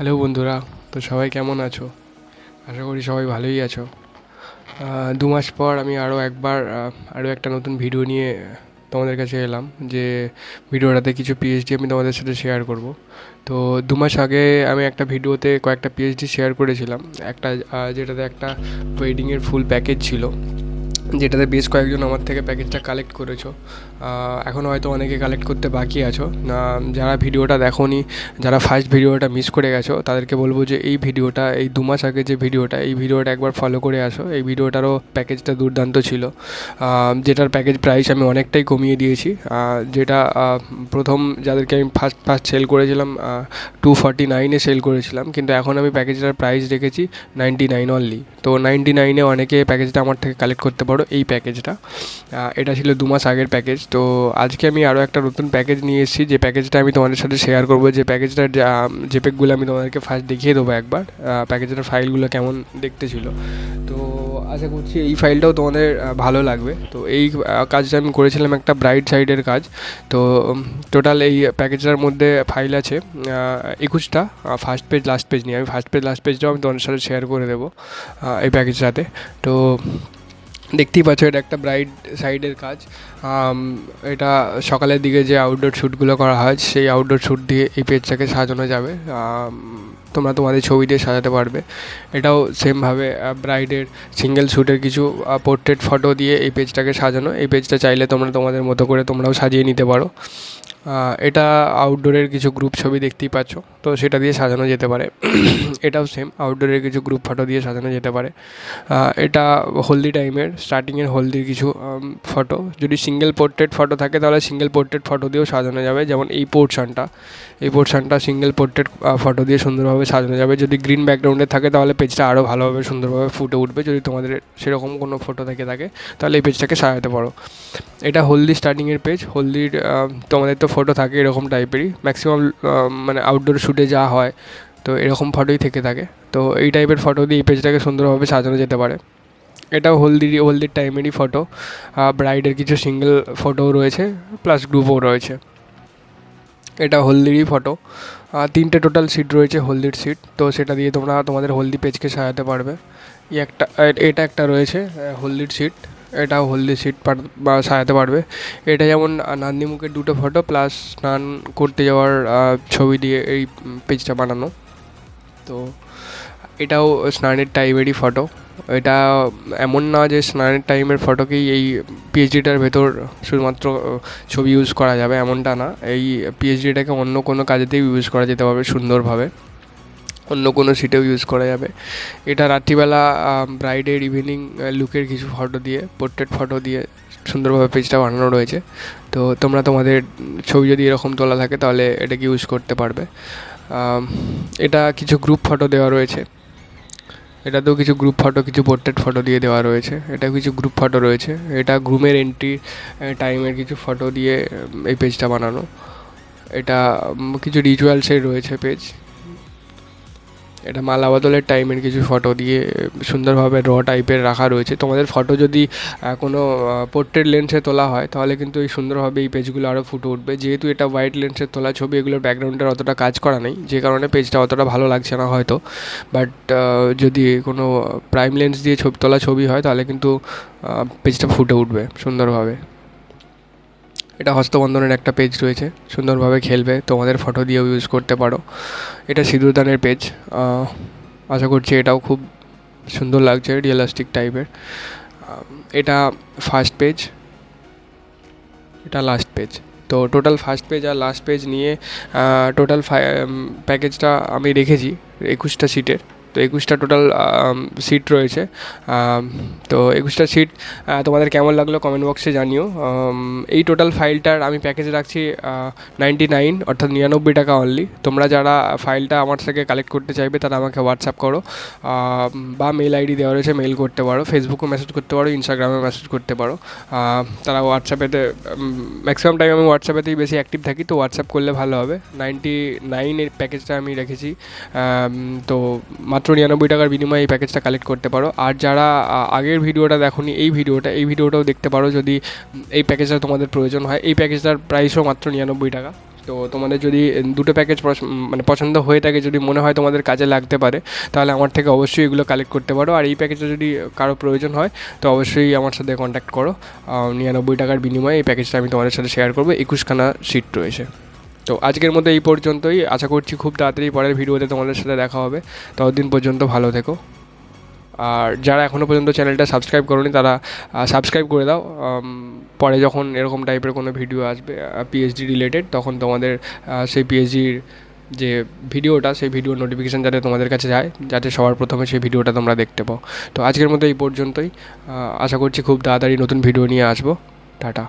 Hello বন্ধুরা, তো সবাই কেমন আছো? আশা করি সবাই ভালোই আছো। 2 মাস পর আমি আরও একটা নতুন ভিডিও নিয়ে তোমাদের কাছে এলাম, যে ভিডিওটাতে কিছু পিএইচডি আমি তোমাদের সাথে শেয়ার করব। তো 2 মাস আগে আমি একটা ভিডিওতে কয়েকটা পিএইচডি শেয়ার করেছিলাম, যেটাতে একটা ওয়েডিংয়ের ফুল প্যাকেজ ছিল, যেটাতে বেশ কয়েকজন আমার থেকে প্যাকেজটা কালেক্ট করেছো। এখনও হয়তো অনেকে কালেক্ট করতে বাকি আছো না। যারা ভিডিওটা দেখোনি, যারা ফার্স্ট ভিডিওটা মিস করে গেছো, তাদেরকে বলবো যে এই 2 মাস আগে যে ভিডিওটা একবার ফলো করে আসো। এই ভিডিওটারও প্যাকেজটা দুর্দান্ত ছিল, যেটার প্যাকেজ প্রাইস আমি অনেকটাই কমিয়ে দিয়েছি। যেটা প্রথম যাদেরকে আমি ফার্স্ট সেল করেছিলাম 249-এ সেল করেছিলাম, কিন্তু এখন আমি প্যাকেজটার প্রাইস রেখেছি 99 অনলি। তো 99-এ অনেকে প্যাকেজটা আমার থেকে কালেক্ট করতে পারো এই প্যাকেজটা। এটা ছিল 2 মাস আগের প্যাকেজ। তো আজকে আমি আরও একটা নতুন প্যাকেজ নিয়ে এসেছি, যে প্যাকেজটা আমি তোমাদের সাথে শেয়ার করবো। যে প্যাকেজটার জেপেকগুলো আমি তোমাদেরকে ফার্স্ট দেখিয়ে দেবো একবার, প্যাকেজটার ফাইলগুলো কেমন দেখতে ছিল। তো আশা করছি এই ফাইলটাও তোমাদের ভালো লাগবে। তো এই কাজটা আমি করেছিলাম একটা ব্রাইট সাইডের কাজ। তো টোটাল এই প্যাকেজটার মধ্যে ফাইল আছে 21টা, ফার্স্ট পেজ লাস্ট পেজ নিয়ে। আমি ফার্স্ট পেজ লাস্ট পেজটাও আমি তোমাদের সাথে শেয়ার করে দেবো এই প্যাকেজটাতে। তো দেখতেই পাচ্ছ, এটা একটা ব্রাইট সাইডের কাজ। এটা সকালের দিকে যে আউটডোর শ্যুটগুলো করা হয়, সেই আউটডোর শ্যুট দিয়ে এই পেজটাকে সাজানো যাবে। তোমরা তোমাদের ছবি দিয়ে সাজাতে পারবে। এটাও সেমভাবে ব্রাইডের সিঙ্গেল শ্যুটের কিছু পোর্ট্রেট ফটো দিয়ে এই পেজটাকে সাজানো। এই পেজটা চাইলে তোমরা তোমাদের মতো করে তোমরাও সাজিয়ে নিতে পারো। এটা আউটডোরের কিছু গ্রুপ ছবি দেখতেই পাচ্ছ, তো সেটা দিয়ে সাজানো যেতে পারে। এটাও সেম আউটডোরের কিছু গ্রুপ ফটো দিয়ে সাজানো যেতে পারে। এটা হলদি টাইমের স্টার্টিংয়ের হলদির কিছু ফটো। যদি সিঙ্গেল পোর্ট্রেট ফটো থাকে তাহলে সিঙ্গেল পোর্ট্রেট ফটো দিয়েও সাজানো যাবে। যেমন এই পোর্শনটা সিঙ্গেল পোর্ট্রেট ফটো দিয়ে সুন্দরভাবে সাজানো যাবে। যদি গ্রিন ব্যাকগ্রাউন্ডে থাকে তাহলে পেজটা আরও ভালোভাবে সুন্দরভাবে ফুটে উঠবে। যদি তোমাদের সেরকম কোনো ফটো থেকে থাকে তাহলে এই পেজটাকে সাজাতে পারো। এটা হলদি স্টার্টিংয়ের পেজ। হলদির তোমাদের তো ফটো থাকে এরকম টাইপেরই ম্যাক্সিমাম, মানে আউটডোর শ্যুটে যা হয়, তো এরকম ফটোই থেকে থাকে। তো এই টাইপের ফটো দিয়ে এই পেজটাকে সুন্দরভাবে সাজানো যেতে পারে। এটাও হলদির টাইমেরই ফটো। ব্রাইডের কিছু সিঙ্গেল ফটোও রয়েছে, প্লাস গ্রুপও রয়েছে। এটা হলদিরই ফটো। 3টে টোটাল সিট রয়েছে, হলদির সিট। তো সেটা দিয়ে তোমরা তোমাদের হলদি পেজকে সাজাতে পারবে। এটা একটা রয়েছে হলদির সিট। এটাও হলদি সিট বা সাজাতে পারবে। এটা যেমন নান্দি মুখের 2টো ফটো প্লাস স্নান করতে যাওয়ার ছবি দিয়ে এই পেজটা বানানো। তো এটাও স্নানের টাইমেরই ফটো। এটা এমন না যে স্নানের টাইমের ফটোকেই এই পিএইচডিটার ভেতর শুধুমাত্র ছবি ইউজ করা যাবে, এমনটা না। এই পিএইচডিটাকে অন্য কোনো কাজেতেও ইউজ করা যেতে পারবে সুন্দরভাবে, অন্য কোনো সিটেও ইউজ করা যাবে। এটা রাত্রিবেলা ব্রাইডের ইভিনিং লুকের কিছু ফটো দিয়ে, পোর্ট্রেট ফটো দিয়ে সুন্দরভাবে পেজটা বানানো রয়েছে। তো তোমরা তোমাদের ছবি যদি এরকম তোলা থাকে তাহলে এটাকে ইউজ করতে পারবে। এটা কিছু গ্রুপ ফটো দেওয়া রয়েছে। এটাতেও কিছু গ্রুপ ফটো, কিছু পোর্ট্রেট ফটো দিয়ে দেওয়া রয়েছে। এটাও কিছু গ্রুপ ফটো রয়েছে। এটা গ্রুমের এন্ট্রি টাইমের কিছু ফটো দিয়ে এই পেজটা বানানো। এটা কিছু রিচুয়ালসের রয়েছে পেজ। এটা মালা বদলের টাইমের কিছু ফটো দিয়ে সুন্দরভাবে টাইপের রাখা রয়েছে। তোমাদের ফটো যদি কোনো পোর্ট্রেট লেন্সে তোলা হয় তাহলে কিন্তু এই সুন্দরভাবে এই পেজগুলো আরও ফুটে উঠবে। যেহেতু এটা ওয়াইড লেন্সের তোলা ছবি, এগুলোর ব্যাকগ্রাউন্ডের অতটা কাজ করা নেই, যে কারণে পেজটা অতটা ভালো লাগছে না হয়তো। বাট যদি কোনো প্রাইম লেন্স দিয়ে তোলা ছবি হয় তাহলে কিন্তু পেজটা ফুটে উঠবে সুন্দরভাবে। এটা হস্তবন্ধনের একটা পেজ রয়েছে, সুন্দরভাবে খেলবে, তোমাদের ফটো দিয়েও ইউজ করতে পারো। এটা সিঁদুরদানের পেজ। আশা করছি এটাও খুব সুন্দর লাগছে, রিয়েলিস্টিক টাইপের। এটা ফার্স্ট পেজ, এটা লাস্ট পেজ। তো টোটাল ফার্স্ট পেজ আর লাস্ট পেজ নিয়ে টোটাল প্যাকেজটা আমি রেখেছি 21টা সিটের। তো 21টা টোটাল সিট রয়েছে। তো 21টা সিট তোমাদের কেমন লাগলো কমেন্ট বক্সে জানিও। এই টোটাল ফাইলটার আমি প্যাকেজ রাখছি 99, অর্থাৎ 99 টাকা অনলি। তোমরা যারা ফাইলটা আমার থেকে কালেক্ট করতে চাইবে তারা আমাকে হোয়াটসঅ্যাপ করো, বা মেল আইডি দেওয়া রয়েছে, মেল করতে পারো, ফেসবুকে মেসেজ করতে পারো, ইনস্টাগ্রামে মেসেজ করতে পারো। তারা হোয়াটসঅ্যাপেতে ম্যাক্সিমাম টাইম আমি হোয়াটসঅ্যাপেতেই বেশি অ্যাক্টিভ থাকি, তো হোয়াটসঅ্যাপ করলে ভালো হবে। 99 প্যাকেজটা আমি রেখেছি। তো মাত্র 99 টাকার বিনিময়ে এই প্যাকেজটা কালেক্ট করতে পারো। আর যারা আগের ভিডিওটা দেখোনি, এই ভিডিওটাও দেখতে পারো যদি এই প্যাকেজটা তোমাদের প্রয়োজন হয়। এই প্যাকেজটার প্রাইসও মাত্র 99 টাকা। তো তোমাদের যদি দুটো প্যাকেজ মানে পছন্দ হয়ে থাকে, যদি মনে হয় তোমাদের কাজে লাগতে পারে, তাহলে আমার থেকে অবশ্যই এগুলো কালেক্ট করতে পারো। আর এই প্যাকেজটা যদি কারো প্রয়োজন হয় তো অবশ্যই আমার সাথে কন্ট্যাক্ট করো। 99 টাকার বিনিময়ে এই প্যাকেজটা আমি তোমাদের সাথে শেয়ার করবো। 21খানা সিট রয়েছে। তো আজকের মতো এই পর্যন্তই। আশা করছি খুব তাড়াতাড়ি পরের ভিডিওতে তোমাদের সাথে দেখা হবে। ততদিন পর্যন্ত ভালো থেকো। আর যারা এখনও পর্যন্ত চ্যানেলটা সাবস্ক্রাইব করোনি তারা সাবস্ক্রাইব করে দাও। পরে যখন এরকম টাইপের কোনো ভিডিও আসবে পিএইচডি রিলেটেড, তখন তোমাদের সেই পিএইচডির যে ভিডিওটা, সেই ভিডিওর নোটিফিকেশান যাতে তোমাদের কাছে যায়, যাতে সবার প্রথমে সেই ভিডিওটা তোমরা দেখতে পাও। তো আজকের মতো এই পর্যন্তই। আশা করছি খুব তাড়াতাড়ি নতুন ভিডিও নিয়ে আসবো। টাটা।